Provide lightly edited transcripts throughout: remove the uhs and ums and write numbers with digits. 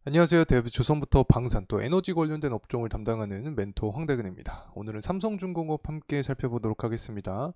안녕하세요. 조선부터 방산 또 에너지 관련된 업종을 담당하는 멘토 황대근입니다. 오늘은 삼성중공업 함께 살펴보도록 하겠습니다.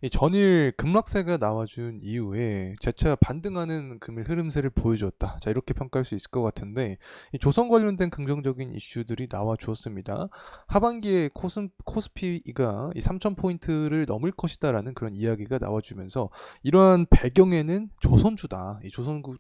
이 전일 급락세가 나와준 이후에 재차 반등하는 금일 흐름세를 보여줬다. 자, 이렇게 평가할 수 있을 것 같은데 이 조선 관련된 긍정적인 이슈들이 나와 주었습니다. 하반기에 코스피가 이 3,000포인트를 넘을 것이다라는 그런 이야기가 나와주면서 이러한 배경에는 조선주다. 이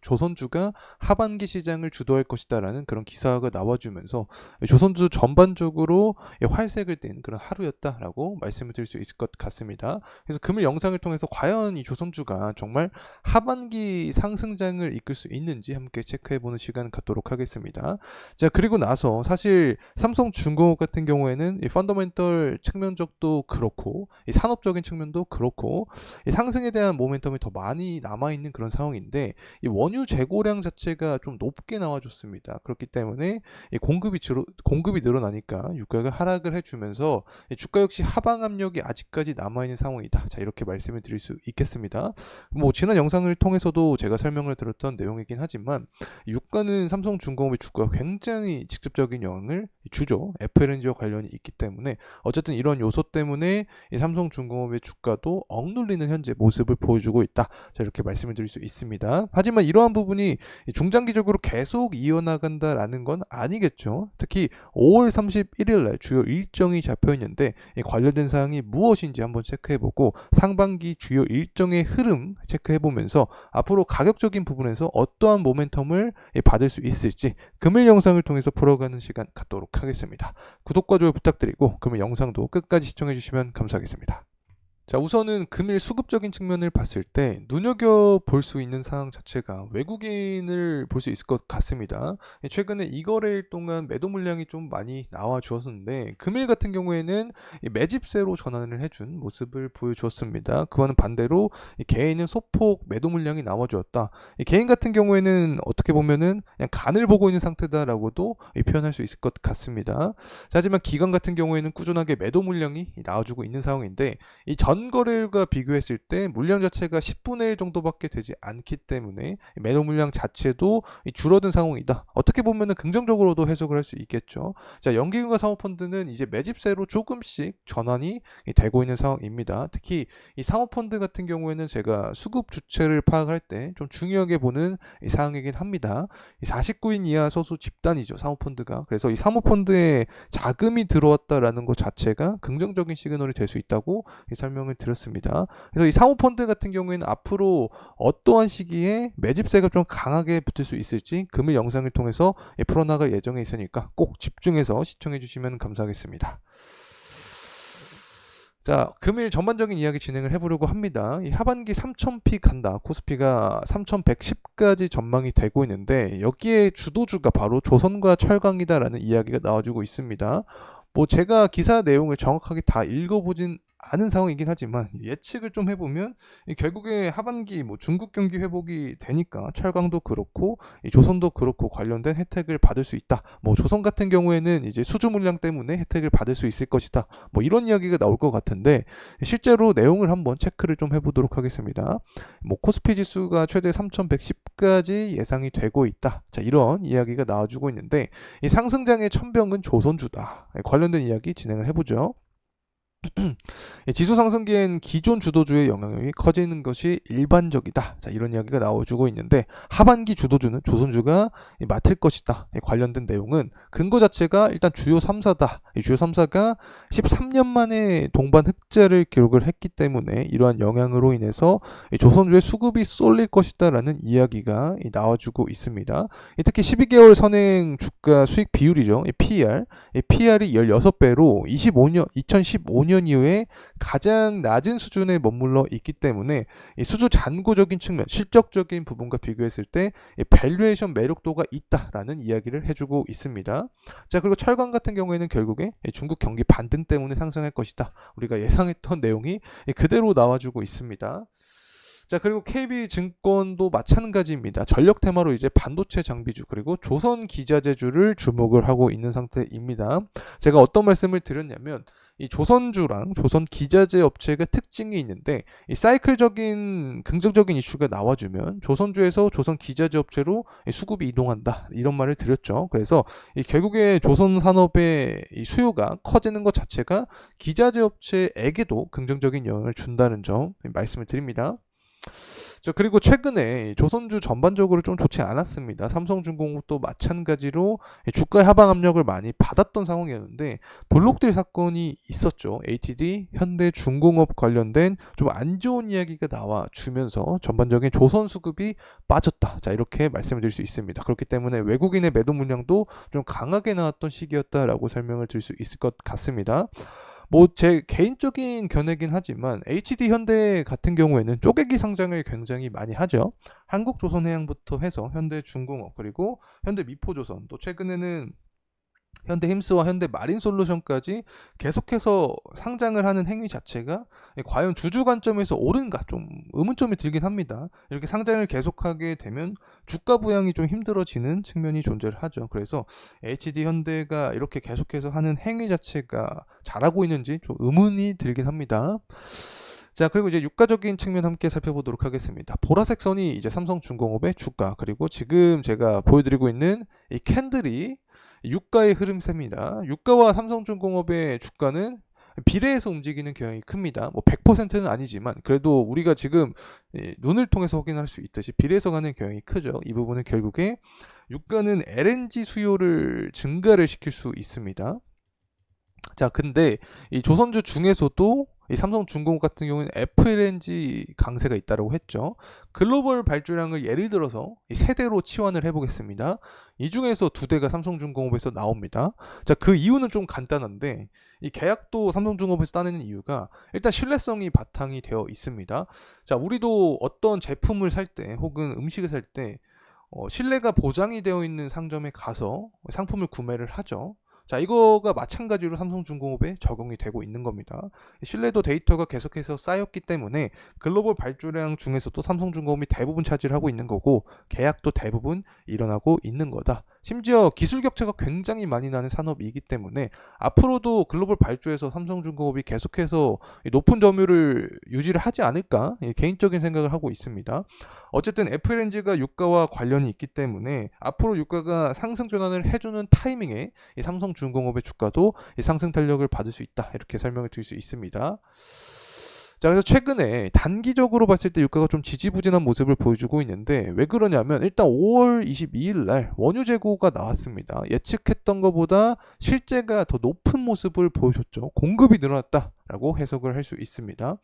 조선주가 하반기 시장을 주도할 것이다라는 그런 기사가 나와주면서 조선주 전반적으로 활색을 띤 그런 하루였다라고 말씀을 드릴 수 있을 것 같습니다. 그래서 금일 영상을 통해서 과연 이 조선주가 정말 하반기 상승장을 이끌 수 있는지 함께 체크해보는 시간 갖도록 하겠습니다. 자, 그리고 나서 사실 삼성중공업 같은 경우에는 이 펀더멘털 측면적도 그렇고 이 산업적인 측면도 그렇고 이 상승에 대한 모멘텀이 더 많이 남아있는 그런 상황인데 이 원유 재고량 자체가 좀 높게 나와줬습니다. 그렇기 때문에 이 공급이 늘어나니까 유가가 하락을 해주면서 이 주가 역시 하방 압력이 아직까지 남아있는 상황이다. 자, 이렇게 말씀을 드릴 수 있겠습니다. 뭐 지난 영상을 통해서도 제가 설명을 드렸던 내용이긴 하지만 유가는 삼성중공업의 주가가 굉장히 직접적인 영향을 주죠. FLNG와 관련이 있기 때문에 어쨌든 이런 요소 때문에 이 삼성중공업의 주가도 억눌리는 현재 모습을 보여주고 있다. 자, 이렇게 말씀을 드릴 수 있습니다. 하지만 이러한 부분이 중장기적으로 계속 이어나간다라는 건 아니겠죠. 특히 5월 31일 날 주요 일정이 잡혀 있는데 관련된 사항이 무엇인지 한번 체크해보고 상반기 주요 일정의 흐름 체크해보면서 앞으로 가격적인 부분에서 어떠한 모멘텀을 받을 수 있을지 금일 영상을 통해서 풀어가는 시간 갖도록 하겠습니다. 구독과 좋아요 부탁드리고 금일 영상도 끝까지 시청해주시면 감사하겠습니다. 자, 우선은 금일 수급적인 측면을 봤을 때 눈여겨볼 수 있는 사항 자체가 외국인을 볼 수 있을 것 같습니다. 최근에 이 거래일 동안 매도 물량이 좀 많이 나와 주었는데 금일 같은 경우에는 매집세로 전환을 해준 모습을 보여주었습니다. 그와는 반대로 개인은 소폭 매도 물량이 나와 주었다. 개인 같은 경우에는 어떻게 보면은 그냥 간을 보고 있는 상태다라고도 표현할 수 있을 것 같습니다. 자, 하지만 기관 같은 경우에는 꾸준하게 매도 물량이 나와주고 있는 상황인데 이 전거래일과 비교했을 때 물량 자체가 10분의 1 정도밖에 되지 않기 때문에 매도 물량 자체도 줄어든 상황이다. 어떻게 보면은 긍정적으로도 해석을 할 수 있겠죠. 자, 연기금과 사모펀드는 이제 매집세로 조금씩 전환이 되고 있는 상황입니다. 특히 이 사모펀드 같은 경우에는 제가 수급 주체를 파악할 때 좀 중요하게 보는 사항이긴 합니다. 49인 이하 소수 집단이죠, 사모펀드가. 그래서 이 사모펀드에 자금이 들어왔다라는 것 자체가 긍정적인 시그널이 될 수 있다고 설명을 드렸습니다. 그래서 이 사모펀드 같은 경우에는 앞으로 어떠한 시기에 매집세가 좀 강하게 붙을 수 있을지 금일 영상을 통해서 풀어나갈 예정에 있으니까 꼭 집중해서 시청해 주시면 감사하겠습니다. 자, 금일 전반적인 이야기 진행을 해보려고 합니다. 이 하반기 3,000피 간다. 코스피가 3,110까지 전망이 되고 있는데 여기에 주도주가 바로 조선과 철강이다라는 이야기가 나와주고 있습니다. 뭐 제가 기사 내용을 정확하게 다 읽어보진 않은 상황이긴 하지만 예측을 좀 해보면 결국에 하반기 뭐 중국 경기 회복이 되니까 철강도 그렇고 조선도 그렇고 관련된 혜택을 받을 수 있다. 뭐 조선 같은 경우에는 이제 수주 물량 때문에 혜택을 받을 수 있을 것이다. 뭐 이런 이야기가 나올 것 같은데 실제로 내용을 한번 체크를 좀 해보도록 하겠습니다. 뭐 코스피 지수가 최대 3,110까지 예상이 되고 있다. 자, 이런 이야기가 나와주고 있는데 이 상승장의 천병은 조선주다. 관련된 이야기 진행을 해보죠. 지수 상승기엔 기존 주도주의 영향력이 커지는 것이 일반적이다. 자, 이런 이야기가 나와주고 있는데 하반기 주도주는 조선주가 맡을 것이다. 관련된 내용은 근거 자체가 일단 주요 3사다. 주요 3사가 13년 만에 동반 흑자를 기록을 했기 때문에 이러한 영향으로 인해서 조선주의 수급이 쏠릴 것이다라는 이야기가 나와주고 있습니다. 특히 12개월 선행 주가 수익 비율이죠. PR이 16배로 2015년 이후에 가장 낮은 수준에 머물러 있기 때문에 이 수주 잔고적인 측면, 실적적인 부분과 비교했을 때 밸류에이션 매력도가 있다라는 이야기를 해주고 있습니다. 자, 그리고 철강 같은 경우에는 결국에 중국 경기 반등 때문에 상승할 것이다. 우리가 예상했던 내용이 그대로 나와주고 있습니다. 자, 그리고 KB증권도 마찬가지입니다. 전력 테마로 이제 반도체 장비주 그리고 조선 기자재주를 주목을 하고 있는 상태입니다. 제가 어떤 말씀을 드렸냐면 이 조선주랑 조선 기자재 업체가 특징이 있는데 이 사이클적인 긍정적인 이슈가 나와주면 조선주에서 조선 기자재 업체로 수급이 이동한다 이런 말을 드렸죠. 그래서 이 결국에 조선 산업의 이 수요가 커지는 것 자체가 기자재 업체에게도 긍정적인 영향을 준다는 점 말씀을 드립니다. 그리고 최근에 조선주 전반적으로 좀 좋지 않았습니다. 삼성중공업도 마찬가지로 주가의 하방 압력을 많이 받았던 상황이었는데 블록딜 사건이 있었죠. HT, 현대중공업 관련된 좀 안 좋은 이야기가 나와 주면서 전반적인 조선 수급이 빠졌다. 자, 이렇게 말씀을 드릴 수 있습니다. 그렇기 때문에 외국인의 매도 물량도 좀 강하게 나왔던 시기였다라고 설명을 드릴 수 있을 것 같습니다. 뭐 제 개인적인 견해긴 하지만 HD 현대 같은 경우에는 쪼개기 상장을 굉장히 많이 하죠. 한국조선해양부터 해서 현대중공업 그리고 현대미포조선 또 최근에는 현대힘스와 현대마린솔루션까지 계속해서 상장을 하는 행위 자체가 과연 주주 관점에서 옳은가 좀 의문점이 들긴 합니다. 이렇게 상장을 계속하게 되면 주가 부양이 좀 힘들어지는 측면이 존재를 하죠. 그래서 HD 현대가 이렇게 계속해서 하는 행위 자체가 잘하고 있는지 좀 의문이 들긴 합니다. 자, 그리고 이제 유가적인 측면 함께 살펴보도록 하겠습니다. 보라색 선이 이제 삼성중공업의 주가, 그리고 지금 제가 보여드리고 있는 이 캔들이 유가의 흐름세입니다. 유가와 삼성중공업의 주가는 비례해서 움직이는 경향이 큽니다. 뭐 100%는 아니지만 그래도 우리가 지금 눈을 통해서 확인할 수 있듯이 비례해서 가는 경향이 크죠. 이 부분은 결국에 유가는 LNG 수요를 증가를 시킬 수 있습니다. 자, 근데 이 조선주 중에서도 이 삼성중공업 같은 경우는 FLNG 강세가 있다고 했죠. 글로벌 발주량을 예를 들어서 이 세 대로 치환을 해보겠습니다. 이 중에서 두 대가 삼성중공업에서 나옵니다. 자, 그 이유는 좀 간단한데 이 계약도 삼성중공업에서 따내는 이유가 일단 신뢰성이 바탕이 되어 있습니다. 자, 우리도 어떤 제품을 살 때 혹은 음식을 살 때 신뢰가 보장이 되어 있는 상점에 가서 상품을 구매를 하죠. 자, 이거가 마찬가지로 삼성중공업에 적용이 되고 있는 겁니다. 신뢰도 데이터가 계속해서 쌓였기 때문에 글로벌 발주량 중에서도 삼성중공업이 대부분 차지를 하고 있는 거고 계약도 대부분 일어나고 있는 거다. 심지어 기술 격차가 굉장히 많이 나는 산업이기 때문에 앞으로도 글로벌 발주에서 삼성중공업이 계속해서 높은 점유율을 유지를 하지 않을까 개인적인 생각을 하고 있습니다. 어쨌든 FLNG가 유가와 관련이 있기 때문에 앞으로 유가가 상승 전환을 해주는 타이밍에 이 삼성중공업의 주가도 이 상승 탄력을 받을 수 있다 이렇게 설명을 드릴 수 있습니다. 자, 그래서 최근에 단기적으로 봤을 때 유가가 좀 지지부진한 모습을 보여주고 있는데 왜 그러냐면 일단 5월 22일 날 원유 재고가 나왔습니다. 예측했던 것보다 실제가 더 높은 모습을 보여줬죠. 공급이 늘어났다라고 해석을 할 수 있습니다.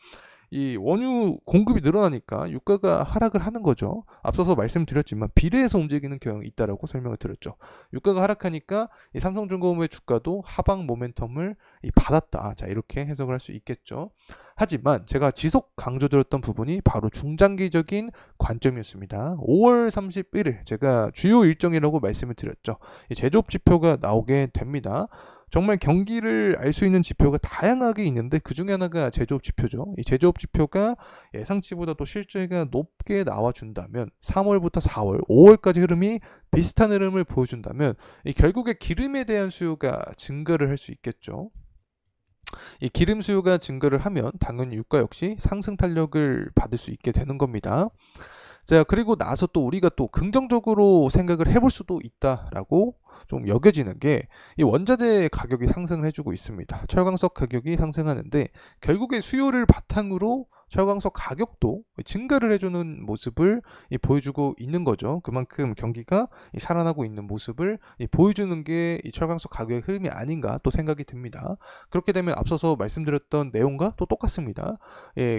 이 원유 공급이 늘어나니까 유가가 하락을 하는 거죠. 앞서서 말씀드렸지만 비례해서 움직이는 경향이 있다라고 설명을 드렸죠. 유가가 하락하니까 이 삼성중공업의 주가도 하방 모멘텀을 받았다. 자, 이렇게 해석을 할 수 있겠죠. 하지만 제가 지속 강조드렸던 부분이 바로 중장기적인 관점이었습니다. 5월 31일 제가 주요 일정이라고 말씀을 드렸죠. 이 제조업 지표가 나오게 됩니다. 정말 경기를 알 수 있는 지표가 다양하게 있는데 그 중에 하나가 제조업 지표죠. 이 제조업 지표가 예상치보다 또 실제가 높게 나와준다면 3월부터 4월, 5월까지 흐름이 비슷한 흐름을 보여준다면 결국에 기름에 대한 수요가 증가를 할 수 있겠죠. 이 기름 수요가 증가를 하면 당연히 유가 역시 상승 탄력을 받을 수 있게 되는 겁니다. 자, 그리고 나서 또 우리가 또 긍정적으로 생각을 해볼 수도 있다라고 좀 여겨지는 게 이 원자재 가격이 상승을 해주고 있습니다. 철광석 가격이 상승하는데 결국에 수요를 바탕으로 철광석 가격도 증가를 해주는 모습을 보여주고 있는 거죠. 그만큼 경기가 살아나고 있는 모습을 보여주는 게 이 철광석 가격의 흐름이 아닌가 또 생각이 듭니다. 그렇게 되면 앞서서 말씀드렸던 내용과 또 똑같습니다.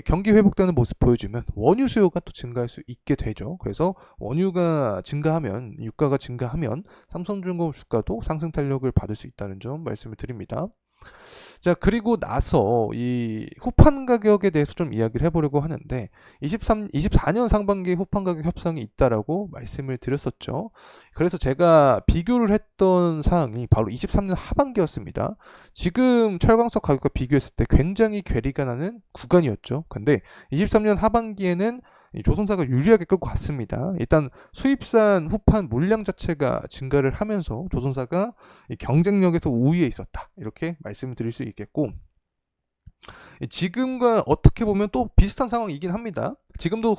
경기 회복되는 모습 보여주면 원유 수요가 또 증가할 수 있게 되죠. 그래서 원유가 증가하면 유가가 증가하면 삼성중공업 주가도 상승 탄력을 받을 수 있다는 점 말씀을 드립니다. 자, 그리고 나서 이 후판 가격에 대해서 좀 이야기를 해보려고 하는데 24년 상반기에 후판 가격 협상이 있다라고 말씀을 드렸었죠. 그래서 제가 비교를 했던 사항이 바로 23년 하반기였습니다. 지금 철광석 가격과 비교했을 때 굉장히 괴리가 나는 구간이었죠. 근데 23년 하반기에는 이 조선사가 유리하게 끌고 갔습니다. 일단 수입산 후판 물량 자체가 증가를 하면서 조선사가 이 경쟁력에서 우위에 있었다. 이렇게 말씀을 드릴 수 있겠고, 지금과 어떻게 보면 또 비슷한 상황이긴 합니다. 지금도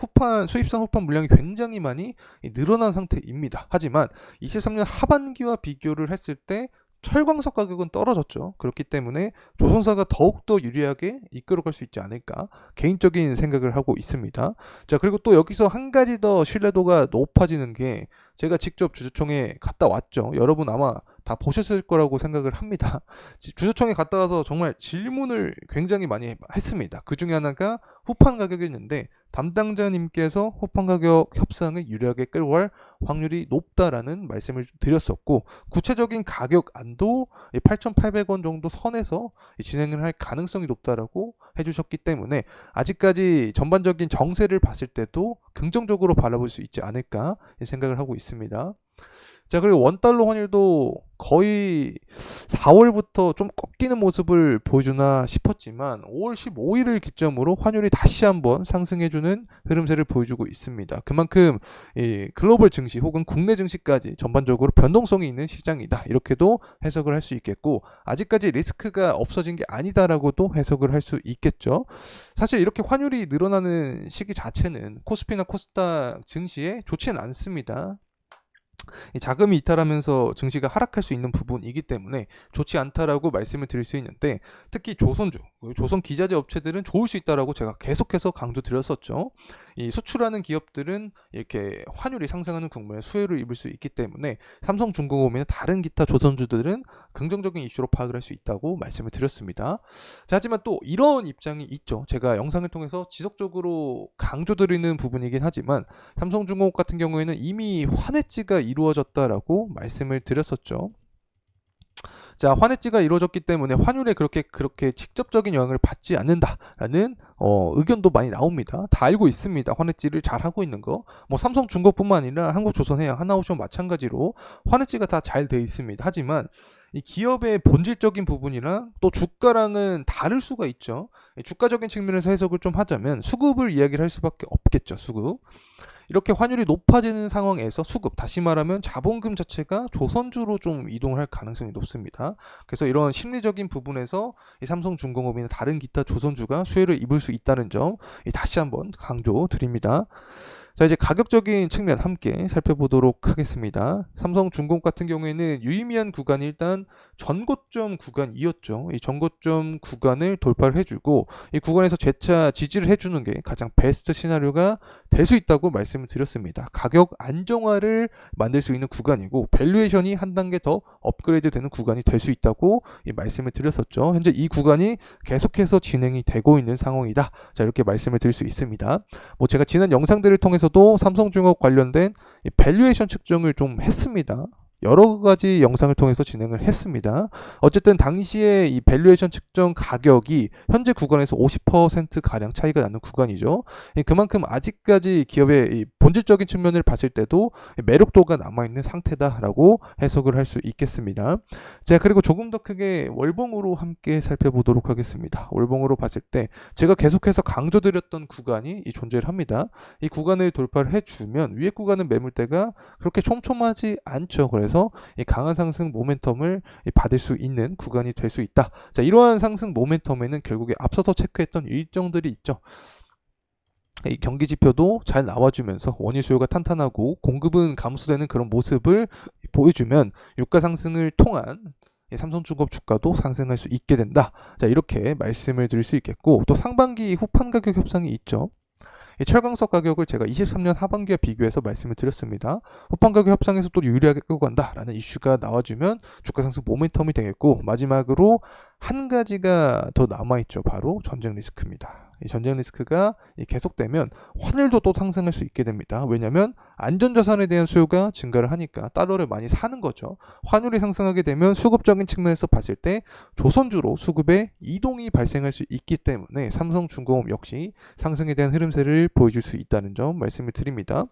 수입산 후판 물량이 굉장히 많이 늘어난 상태입니다. 하지만 23년 하반기와 비교를 했을 때 철광석 가격은 떨어졌죠. 그렇기 때문에 조선사가 더욱더 유리하게 이끌어갈 수 있지 않을까 개인적인 생각을 하고 있습니다. 자, 그리고 또 여기서 한 가지 더 신뢰도가 높아지는 게, 제가 직접 주주총회 갔다 왔죠. 여러분 아마 다 보셨을 거라고 생각을 합니다. 주주총회 갔다 와서 정말 질문을 굉장히 많이 했습니다. 그 중에 하나가 후판 가격이었는데, 담당자님께서 후판 가격 협상을 유리하게 끌고 갈 확률이 높다라는 말씀을 드렸었고, 구체적인 가격 안도 8,800원 정도 선에서 진행을 할 가능성이 높다라고 해주셨기 때문에 아직까지 전반적인 정세를 봤을 때도 긍정적으로 바라볼 수 있지 않을까 생각을 하고 있습니다. 자, 그리고 원달러 환율도 거의 4월부터 좀 꺾이는 모습을 보여주나 싶었지만 5월 15일을 기점으로 환율이 다시 한번 상승해주는 흐름세를 보여주고 있습니다. 그만큼 이 글로벌 증시 혹은 국내 증시까지 전반적으로 변동성이 있는 시장이다, 이렇게도 해석을 할 수 있겠고, 아직까지 리스크가 없어진 게 아니다라고도 해석을 할 수 있겠죠. 사실 이렇게 환율이 늘어나는 시기 자체는 코스피나 코스닥 증시에 좋지는 않습니다. 자금이 이탈하면서 증시가 하락할 수 있는 부분이기 때문에 좋지 않다라고 말씀을 드릴 수 있는데, 특히 조선주, 조선 기자재 업체들은 좋을 수 있다라고 제가 계속해서 강조드렸었죠. 이 수출하는 기업들은 이렇게 환율이 상승하는 국면에 수혜를 입을 수 있기 때문에 삼성중공업이나 다른 기타 조선주들은 긍정적인 이슈로 파악을 할 수 있다고 말씀을 드렸습니다. 자, 하지만 또 이런 입장이 있죠. 제가 영상을 통해서 지속적으로 강조드리는 부분이긴 하지만 삼성중공업 같은 경우에는 이미 환해지가 이루어졌다라고 말씀을 드렸었죠. 자, 환해지가 이루어졌기 때문에 환율에 그렇게 직접적인 영향을 받지 않는다라는 의견도 많이 나옵니다. 다 알고 있습니다. 환해지를 잘 하고 있는 거. 뭐 삼성중공업뿐만 아니라 한국조선해양, 하나오션 마찬가지로 환해지가 다 잘 돼 있습니다. 하지만 이 기업의 본질적인 부분이랑 또 주가랑은 다를 수가 있죠. 주가적인 측면에서 해석을 좀 하자면 수급을 이야기를 할 수밖에 없겠죠. 수급. 이렇게 환율이 높아지는 상황에서 수급, 다시 말하면 자본금 자체가 조선주로 좀 이동을 할 가능성이 높습니다. 그래서 이런 심리적인 부분에서 이 삼성중공업이나 다른 기타 조선주가 수혜를 입을 수 있다는 점 다시 한번 강조드립니다. 자, 이제 가격적인 측면 함께 살펴보도록 하겠습니다. 삼성중공업 같은 경우에는 유의미한 구간이 일단 전고점 구간이었죠. 이 전고점 구간을 돌파를 해주고 이 구간에서 재차 지지를 해주는 게 가장 베스트 시나리오가 될 수 있다고 말씀을 드렸습니다. 가격 안정화를 만들 수 있는 구간이고 밸류에이션이 한 단계 더 업그레이드 되는 구간이 될 수 있다고 말씀을 드렸었죠. 현재 이 구간이 계속해서 진행이 되고 있는 상황이다. 자, 이렇게 말씀을 드릴 수 있습니다. 뭐 제가 지난 영상들을 통해서도 삼성중공업 관련된 밸류에이션 측정을 좀 했습니다. 여러 가지 영상을 통해서 진행을 했습니다. 어쨌든 당시에 이 밸류에이션 측정 가격이 현재 구간에서 50% 가량 차이가 나는 구간이죠. 그만큼 아직까지 기업의 이 본질적인 측면을 봤을 때도 매력도가 남아있는 상태다라고 해석을 할 수 있겠습니다. 자, 그리고 조금 더 크게 월봉으로 함께 살펴보도록 하겠습니다. 월봉으로 봤을 때 제가 계속해서 강조드렸던 구간이 존재를 합니다. 이 구간을 돌파를 해주면 위에 구간은 매물대가 그렇게 촘촘하지 않죠. 그래서 이 강한 상승 모멘텀을 받을 수 있는 구간이 될 수 있다. 자, 이러한 상승 모멘텀에는 결국에 앞서서 체크했던 일정들이 있죠. 이 경기 지표도 잘 나와주면서 원유 수요가 탄탄하고 공급은 감소되는 그런 모습을 보여주면 유가 상승을 통한 삼성중공업 주가도 상승할 수 있게 된다. 자, 이렇게 말씀을 드릴 수 있겠고, 또 상반기 후판 가격 협상이 있죠. 이 철광석 가격을 제가 23년 하반기와 비교해서 말씀을 드렸습니다. 후판 가격 협상에서 또 유리하게 끌고 간다라는 이슈가 나와주면 주가 상승 모멘텀이 되겠고, 마지막으로 한 가지가 더 남아있죠. 바로 전쟁 리스크입니다. 이 전쟁 리스크가 계속되면 환율도 또 상승할 수 있게 됩니다. 왜냐하면 안전자산에 대한 수요가 증가를 하니까 달러를 많이 사는 거죠. 환율이 상승하게 되면 수급적인 측면에서 봤을 때 조선주로 수급의 이동이 발생할 수 있기 때문에 삼성중공업 역시 상승에 대한 흐름세를 보여줄 수 있다는 점 말씀을 드립니다.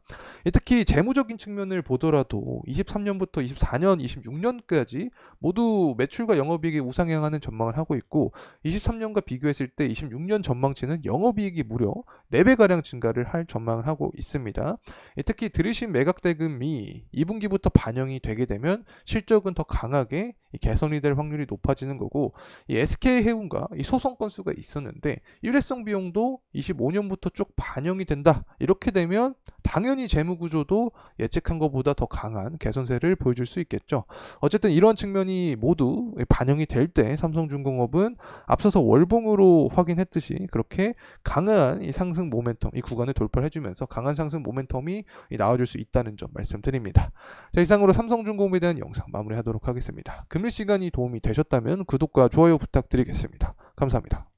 특히 재무적인 측면을 보더라도 23년부터 24년, 26년까지 모두 매출과 영업이익이 우상향하는 전망을 하고 있고, 23년과 비교했을 때 26년 전망치는 되면 영업이익이 무려 4배가량 증가를 할 전망을 하고 있습니다. 특히 들으신 매각 대금이 2분기부터 반영이 되게 되면 실적은 더 강하게 개선이 될 확률이 높아지는 거고, 이 SK해운과 이 소송 건수가 있었는데 일회성 비용도 25년부터 쭉 반영이 된다. 이렇게 되면 당연히 재무 구조도 예측한 것보다 더 강한 개선세를 보여줄 수 있겠죠. 어쨌든 이러한 측면이 모두 반영이 될 때 삼성중공업은 앞서서 월봉으로 확인했듯이 그렇게 강한 이 상승 모멘텀, 이 구간을 돌파를 해주면서 강한 상승 모멘텀이 나와줄 수 있다는 점 말씀드립니다. 자, 이상으로 삼성중공업에 대한 영상 마무리하도록 하겠습니다. 금일 시간이 도움이 되셨다면 구독과 좋아요 부탁드리겠습니다. 감사합니다.